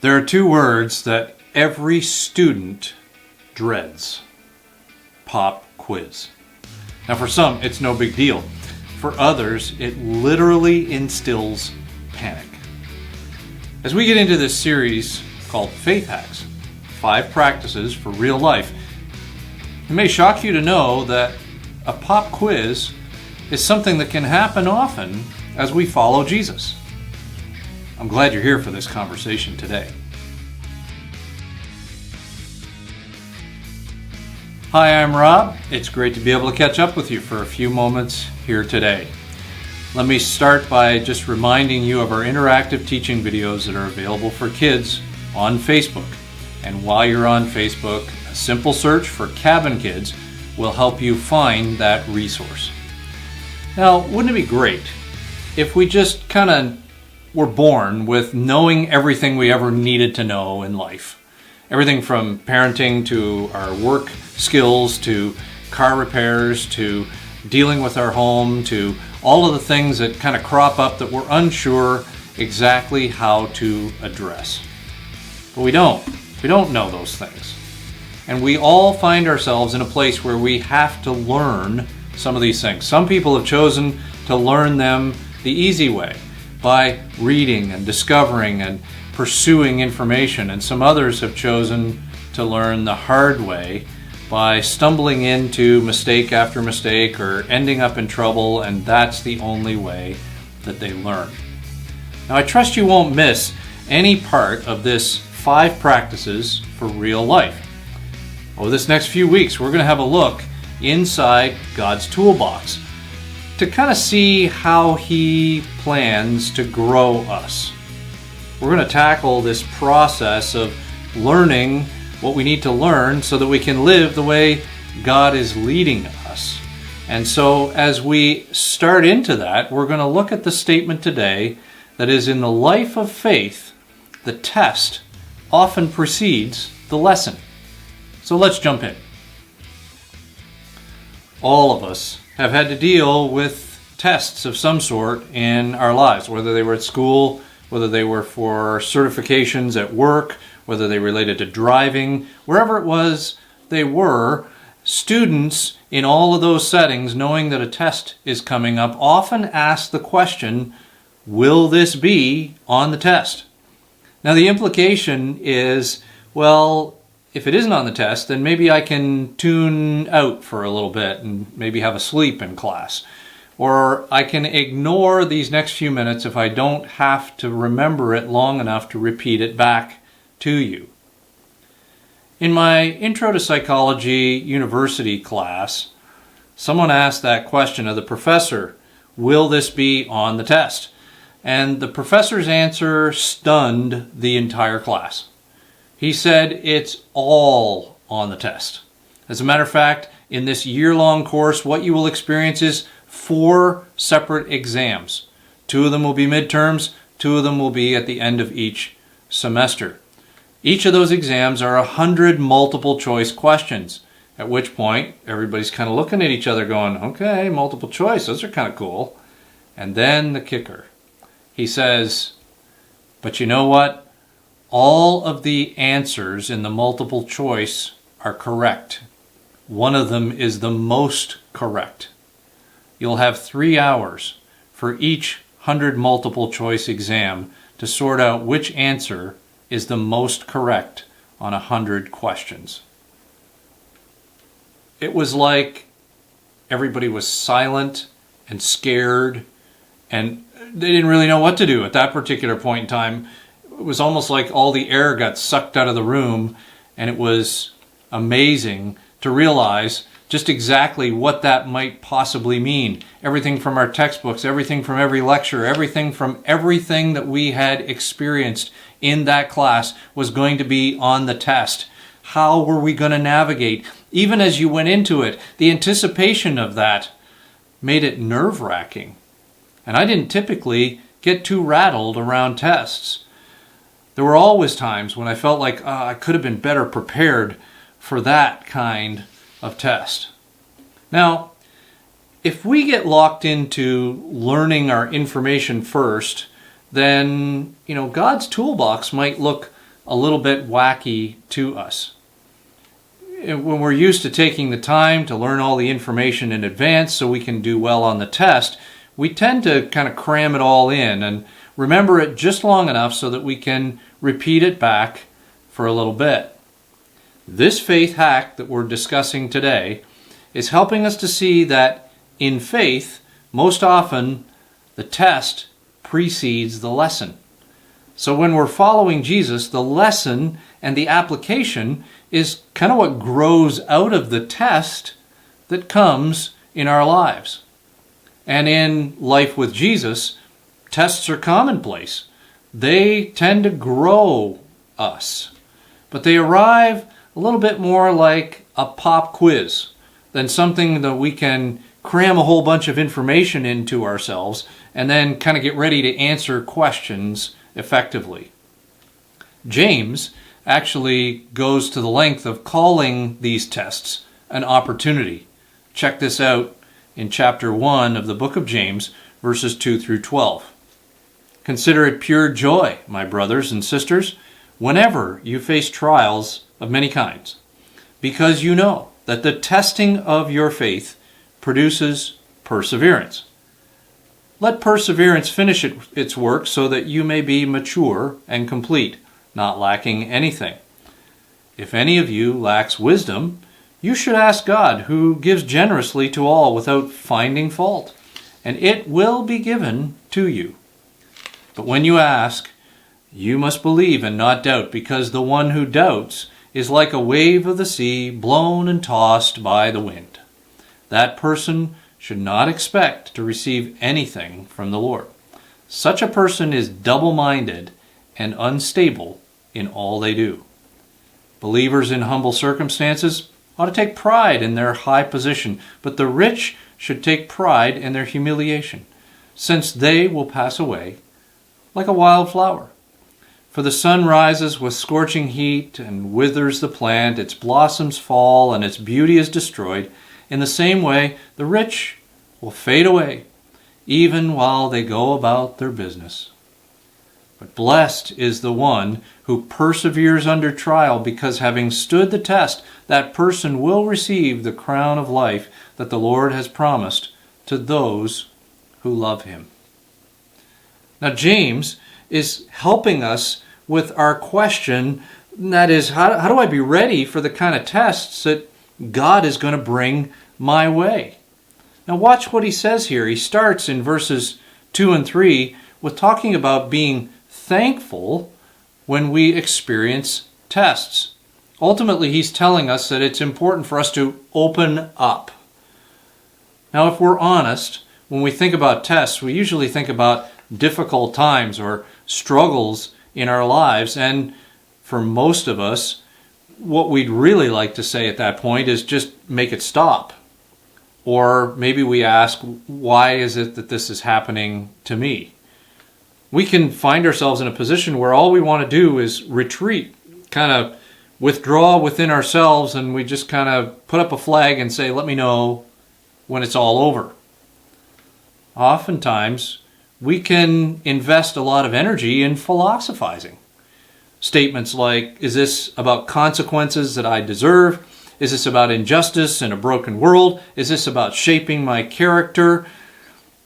There are two words that every student dreads: pop quiz. Now for some, it's no big deal. For others, it literally instills panic. As we get into this series called Faith Hacks, 5 practices for real life, it may shock you to know that a pop quiz is something that can happen often as we follow Jesus. I'm glad you're here for this conversation today. Hi, I'm Rob. It's great to be able to catch up with you for a few moments here today. Let me start by just reminding you of our interactive teaching videos that are available for kids on Facebook. And while you're on Facebook, a simple search for Cabin Kids will help you find that resource. Now, wouldn't it be great if we just kind of were born with knowing everything we ever needed to know in life? Everything from parenting to our work skills to car repairs to dealing with our home to all of the things that kind of crop up that we're unsure exactly how to address. But we don't know those things. And we all find ourselves in a place where we have to learn some of these things. Some people have chosen to learn them the easy way, by reading and discovering and pursuing information, and some others have chosen to learn the hard way by stumbling into mistake after mistake or ending up in trouble, and that's the only way that they learn. Now, I trust you won't miss any part of this 5 practices for real life. Over this next few weeks, we're going to have a look inside God's toolbox to kind of see how He plans to grow us. We're going to tackle this process of learning what we need to learn so that we can live the way God is leading us. And so as we start into that, we're going to look at the statement today that is, in the life of faith, the test often precedes the lesson. So let's jump in. All of us have had to deal with tests of some sort in our lives, whether they were at school, whether they were for certifications at work, whether they related to driving, wherever it was they were. Students in all of those settings, knowing that a test is coming up, often ask the question, will this be on the test? Now the implication is, well, if it isn't on the test, then maybe I can tune out for a little bit and maybe have a sleep in class. Or I can ignore these next few minutes if I don't have to remember it long enough to repeat it back to you. In my Intro to Psychology University class, someone asked that question of the professor, will this be on the test? And the professor's answer stunned the entire class. He said it's all on the test. As a matter of fact, in this year-long course, what you will experience is 4 separate exams. 2 of them will be midterms, 2 of them will be at the end of each semester. Each of those exams are 100 multiple choice questions, at which point everybody's kind of looking at each other going, okay, multiple choice, those are kind of cool. And then the kicker. He says, but you know what? All of the answers in the multiple choice are correct. One of them is the most correct. You'll have 3 hours for each 100 multiple choice exam to sort out which answer is the most correct on 100 questions. It was like everybody was silent and scared, and they didn't really know what to do at that particular point in time. It was almost like all the air got sucked out of the room, and it was amazing to realize just exactly what that might possibly mean. Everything from our textbooks, everything from every lecture, everything from everything that we had experienced in that class was going to be on the test. How were we going to navigate? Even as you went into it, the anticipation of that made it nerve-wracking. And I didn't typically get too rattled around tests. There were always times when I felt like I could have been better prepared for that kind of test. Now, if we get locked into learning our information first, then, God's toolbox might look a little bit wacky to us. When we're used to taking the time to learn all the information in advance so we can do well on the test, we tend to kind of cram it all in and remember it just long enough so that we can repeat it back for a little bit. This faith hack that we're discussing today is helping us to see that in faith, most often the test precedes the lesson. So when we're following Jesus, the lesson and the application is kind of what grows out of the test that comes in our lives. And in life with Jesus, tests are commonplace. They tend to grow us. But they arrive a little bit more like a pop quiz than something that we can cram a whole bunch of information into ourselves and then kind of get ready to answer questions effectively. James actually goes to the length of calling these tests an opportunity. Check this out in chapter 1 of the book of James, verses 2 through 12. Consider it pure joy, my brothers and sisters, whenever you face trials of many kinds, because you know that the testing of your faith produces perseverance. Let perseverance finish its work so that you may be mature and complete, not lacking anything. If any of you lacks wisdom, you should ask God, who gives generously to all without finding fault, and it will be given to you. But when you ask, you must believe and not doubt, because the one who doubts is like a wave of the sea blown and tossed by the wind. That person should not expect to receive anything from the Lord. Such a person is double-minded and unstable in all they do. Believers in humble circumstances ought to take pride in their high position, but the rich should take pride in their humiliation, since they will pass away like a wild flower. For the sun rises with scorching heat and withers the plant, its blossoms fall, and its beauty is destroyed. In the same way, the rich will fade away, even while they go about their business. But blessed is the one who perseveres under trial, because having stood the test, that person will receive the crown of life that the Lord has promised to those who love him. Now, James is helping us with our question, and that is, how do I be ready for the kind of tests that God is going to bring my way? Now watch what he says here. He starts in verses 2 and 3 with talking about being thankful when we experience tests. Ultimately, he's telling us that it's important for us to open up. Now, if we're honest, when we think about tests, we usually think about difficult times or struggles in our lives, and for most of us, what we'd really like to say at that point is just make it stop. Or maybe we ask, why is it that this is happening to me? We can find ourselves in a position where all we want to do is retreat, kind of withdraw within ourselves, and we just kind of put up a flag and say, let me know when it's all over. Oftentimes, we can invest a lot of energy in philosophizing. Statements like, is this about consequences that I deserve? Is this about injustice in a broken world? Is this about shaping my character?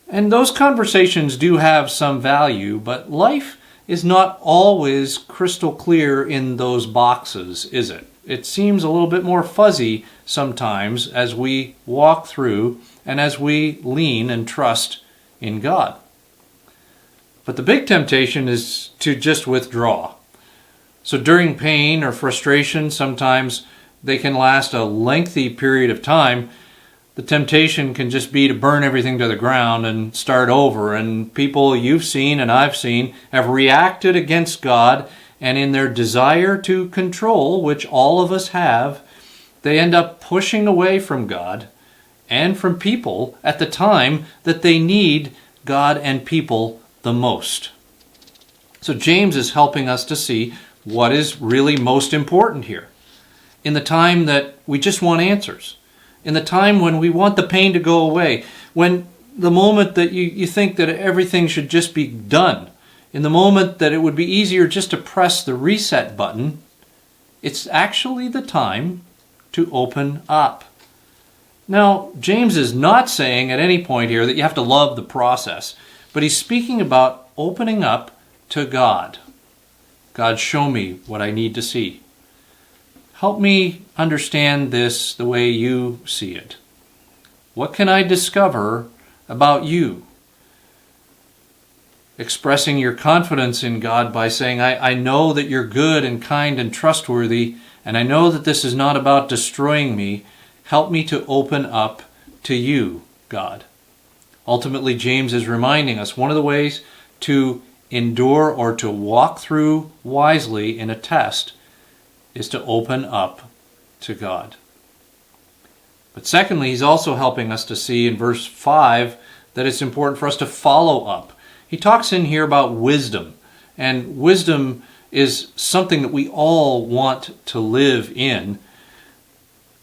And those conversations do have some value, but life is not always crystal clear in those boxes, is it? It seems a little bit more fuzzy sometimes as we walk through and as we lean and trust in God. But the big temptation is to just withdraw. So during pain or frustration, sometimes they can last a lengthy period of time. The temptation can just be to burn everything to the ground and start over. And people you've seen and I've seen have reacted against God, and in their desire to control, which all of us have, they end up pushing away from God and from people at the time that they need God and people the most. So James is helping us to see what is really most important here. In the time that we just want answers, in the time when we want the pain to go away, when the moment that you think that everything should just be done, in the moment that it would be easier just to press the reset button, it's actually the time to open up. Now, James is not saying at any point here that you have to love the process, but he's speaking about opening up to God. God, show me what I need to see. Help me understand this the way you see it. What can I discover about you? Expressing your confidence in God by saying, I know that you're good and kind and trustworthy, and I know that this is not about destroying me. Help me to open up to you, God. Ultimately, James is reminding us one of the ways to endure or to walk through wisely in a test is to open up to God. But secondly, he's also helping us to see in verse 5 that it's important for us to follow up. He talks in here about wisdom, and wisdom is something that we all want to live in.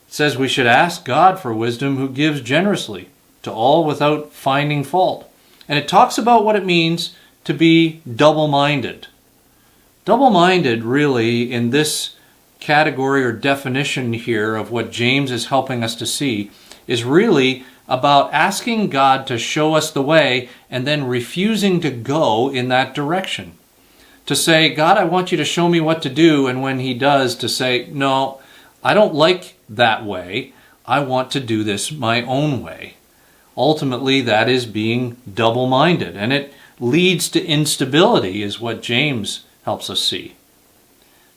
It says we should ask God for wisdom, who gives generously to all without finding fault. And it talks about what it means to be double-minded. Double-minded, really, in this category or definition here of what James is helping us to see, is really about asking God to show us the way and then refusing to go in that direction. To say, God, I want you to show me what to do, and when he does, to say, no, I don't like that way. I want to do this my own way. Ultimately, that is being double-minded, and it leads to instability, is what James helps us see.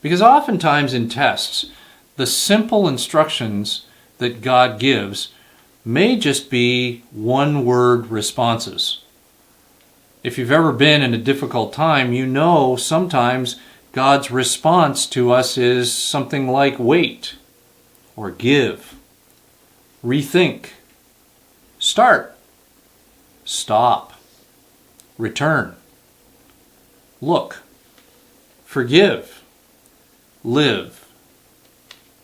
Because oftentimes in tests, the simple instructions that God gives may just be one-word responses. If you've ever been in a difficult time, you know sometimes God's response to us is something like wait, or give, rethink, start, stop, return, look, forgive, live,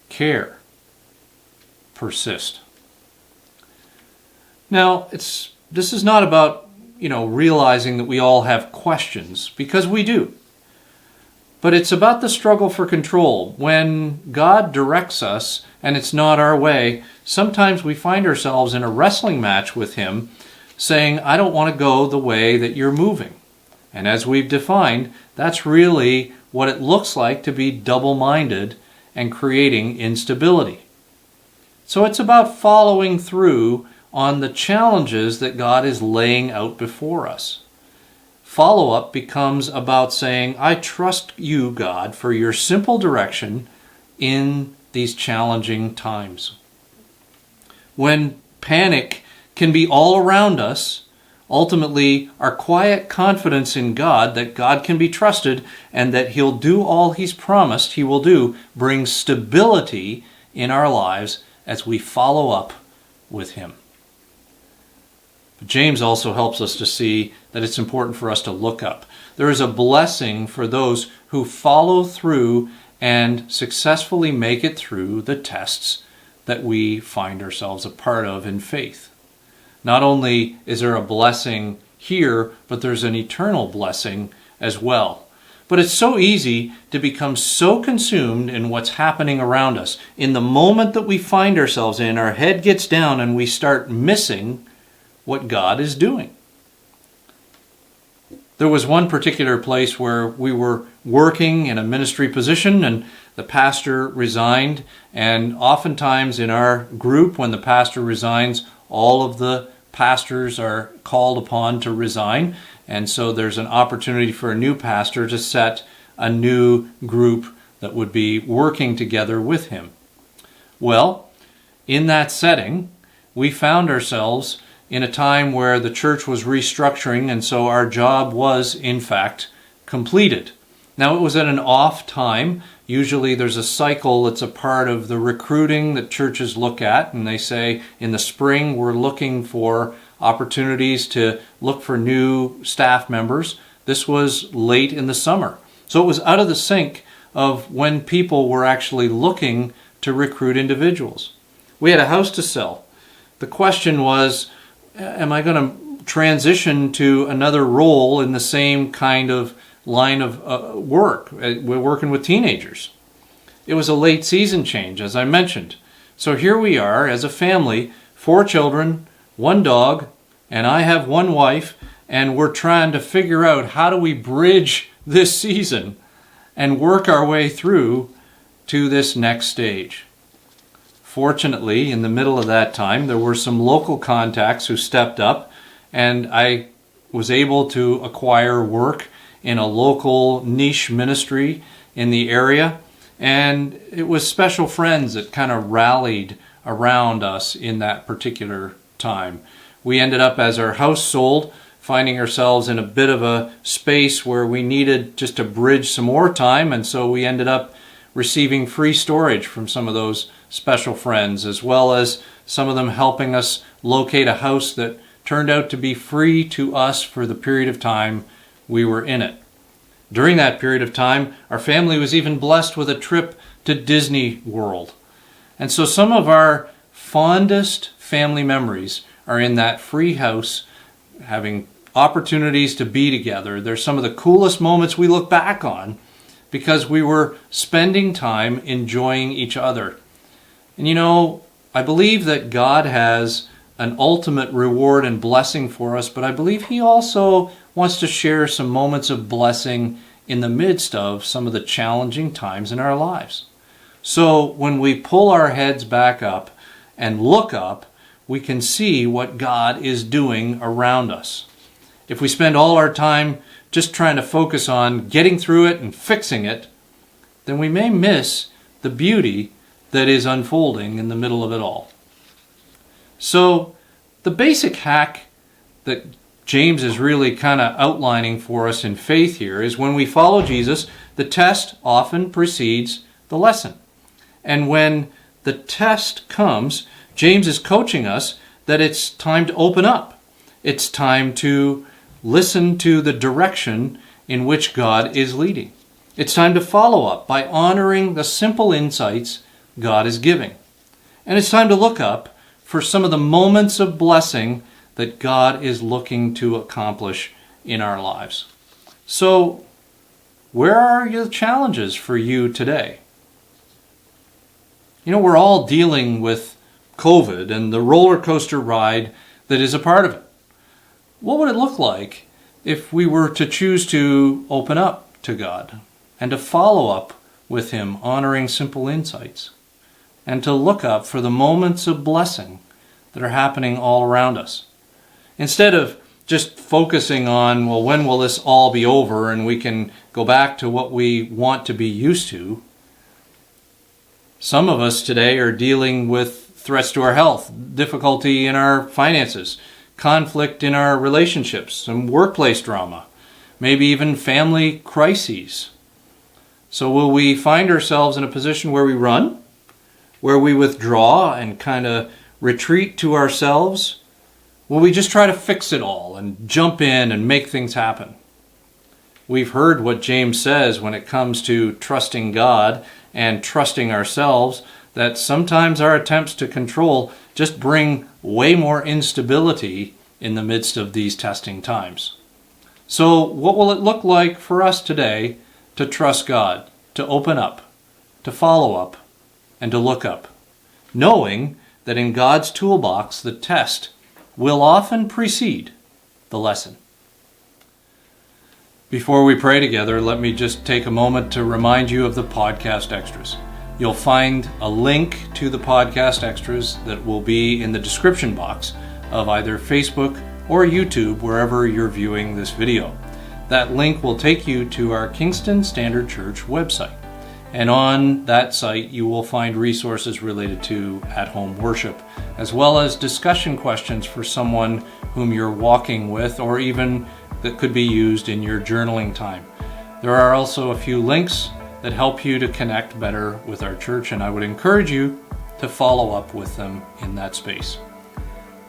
care, persist. Now, this is not about, realizing that we all have questions, because we do. But it's about the struggle for control. When God directs us and it's not our way, sometimes we find ourselves in a wrestling match with him, saying, I don't want to go the way that you're moving. And as we've defined, that's really what it looks like to be double-minded and creating instability. So it's about following through on the challenges that God is laying out before us. Follow-up becomes about saying, I trust you, God, for your simple direction in these challenging times. When panic can be all around us, ultimately our quiet confidence in God, that God can be trusted and that he'll do all he's promised he will do, brings stability in our lives as we follow up with him. But James also helps us to see that it's important for us to look up. There is a blessing for those who follow through and successfully make it through the tests that we find ourselves a part of in faith. Not only is there a blessing here, but there's an eternal blessing as well. But it's so easy to become so consumed in what's happening around us. In the moment that we find ourselves in, our head gets down and we start missing what God is doing. There was one particular place where we were working in a ministry position and the pastor resigned, and oftentimes in our group when the pastor resigns, all of the pastors are called upon to resign, and so there's an opportunity for a new pastor to set a new group that would be working together with him. Well, in that setting, we found ourselves in a time where the church was restructuring, and so our job was, in fact, completed. Now, it was at an off time. Usually there's a cycle that's a part of the recruiting that churches look at, and they say in the spring we're looking for opportunities to look for new staff members. This was late in the summer. So it was out of the sync of when people were actually looking to recruit individuals. We had a house to sell. The question was, am I going to transition to another role in the same kind of line of work. We're working with teenagers. It was a late season change, as I mentioned. So here we are as a family, 4 children, 1 dog, and I have 1 wife, and we're trying to figure out how do we bridge this season and work our way through to this next stage. Fortunately, in the middle of that time, there were some local contacts who stepped up, and I was able to acquire work in a local niche ministry in the area. And it was special friends that kind of rallied around us in that particular time. We ended up, as our house sold, finding ourselves in a bit of a space where we needed just to bridge some more time, and so we ended up receiving free storage from some of those special friends, as well as some of them helping us locate a house that turned out to be free to us for the period of time we were in it. During that period of time, our family was even blessed with a trip to Disney World. And so some of our fondest family memories are in that free house, having opportunities to be together. They're some of the coolest moments we look back on because we were spending time enjoying each other. And you know, I believe that God has an ultimate reward and blessing for us, but I believe He also wants to share some moments of blessing in the midst of some of the challenging times in our lives. So when we pull our heads back up and look up, we can see what God is doing around us. If we spend all our time just trying to focus on getting through it and fixing it, then we may miss the beauty that is unfolding in the middle of it all. So the basic hack that James is really kind of outlining for us in faith here is when we follow Jesus, the test often precedes the lesson. And when the test comes, James is coaching us that it's time to open up. It's time to listen to the direction in which God is leading. It's time to follow up by honoring the simple insights God is giving. And it's time to look up for some of the moments of blessing that God is looking to accomplish in our lives. So, where are the challenges for you today? You know, we're all dealing with COVID and the roller coaster ride that is a part of it. What would it look like if we were to choose to open up to God and to follow up with Him, honoring simple insights, and to look up for the moments of blessing that are happening all around us? Instead of just focusing on, well, when will this all be over and we can go back to what we want to be used to, some of us today are dealing with threats to our health, difficulty in our finances, conflict in our relationships, some workplace drama, maybe even family crises. So will we find ourselves in a position where we run, where we withdraw and kind of retreat to ourselves? Will we just try to fix it all and jump in and make things happen? We've heard what James says when it comes to trusting God and trusting ourselves, that sometimes our attempts to control just bring way more instability in the midst of these testing times. So what will it look like for us today to trust God, to open up, to follow up, and to look up, knowing that in God's toolbox the test will often precede the lesson? Before we pray together, let me just take a moment to remind you of the podcast extras. You'll find a link to the podcast extras that will be in the description box of either Facebook or YouTube, wherever you're viewing this video. That link will take you to our Kingston Standard Church website. And on that site, you will find resources related to at-home worship, as well as discussion questions for someone whom you're walking with, or even that could be used in your journaling time. There are also a few links that help you to connect better with our church, and I would encourage you to follow up with them in that space.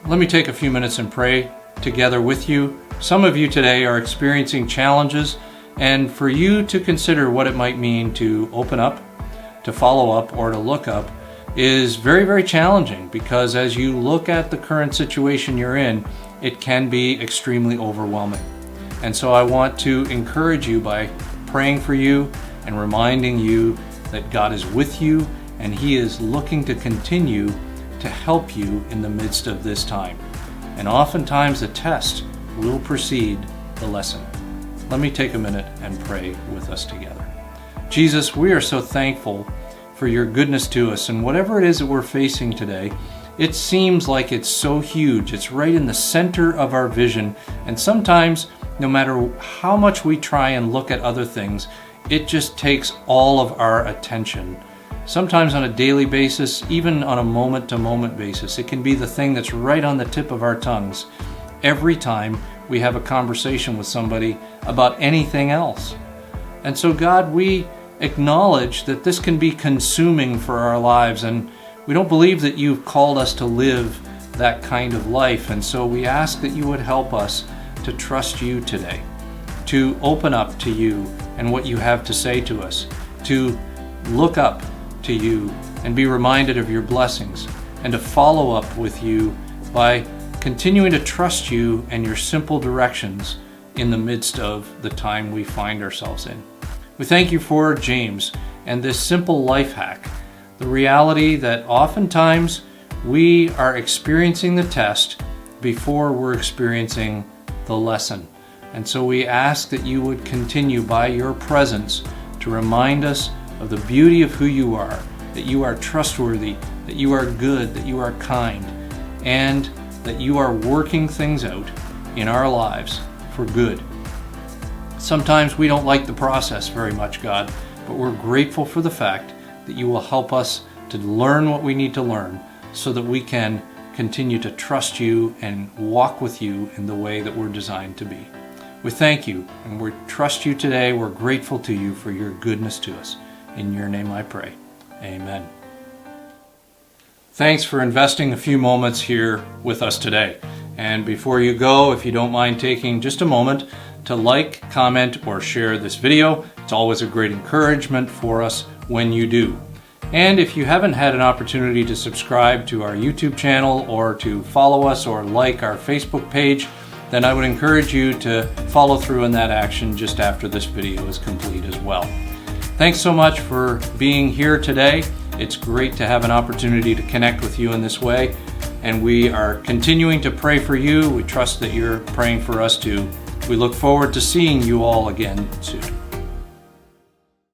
Let me take a few minutes and pray together with you. Some of you today are experiencing challenges, and for you to consider what it might mean to open up, to follow up, or to look up is very, very challenging, because as you look at the current situation you're in, it can be extremely overwhelming. And so I want to encourage you by praying for you and reminding you that God is with you and He is looking to continue to help you in the midst of this time. And oftentimes the test will precede the lesson. Let me take a minute and pray with us together. Jesus, we are so thankful for your goodness to us, and whatever it is that we're facing today, it seems like it's so huge. It's right in the center of our vision, and sometimes, no matter how much we try and look at other things, it just takes all of our attention. Sometimes on a daily basis, even on a moment-to-moment basis, it can be the thing that's right on the tip of our tongues every time we have a conversation with somebody about anything else. And so God, we acknowledge that this can be consuming for our lives, and we don't believe that you've called us to live that kind of life. And so we ask that you would help us to trust you today, to open up to you and what you have to say to us, to look up to you and be reminded of your blessings, and to follow up with you by continuing to trust you and your simple directions in the midst of the time we find ourselves in. We thank you for James and this simple life hack, the reality that oftentimes we are experiencing the test before we're experiencing the lesson. And so we ask that you would continue by your presence to remind us of the beauty of who you are, that you are trustworthy, that you are good, that you are kind, and that you are working things out in our lives for good. Sometimes we don't like the process very much, God, but we're grateful for the fact that you will help us to learn what we need to learn so that we can continue to trust you and walk with you in the way that we're designed to be. We thank you and we trust you today. We're grateful to you for your goodness to us. In your name I pray. Amen. Thanks for investing a few moments here with us today. And before you go, if you don't mind taking just a moment to like, comment, or share this video, it's always a great encouragement for us when you do. And if you haven't had an opportunity to subscribe to our YouTube channel or to follow us or like our Facebook page, then I would encourage you to follow through on that action just after this video is complete as well. Thanks so much for being here today. It's great to have an opportunity to connect with you in this way, and we are continuing to pray for you. We trust that you're praying for us too. We look forward to seeing you all again soon.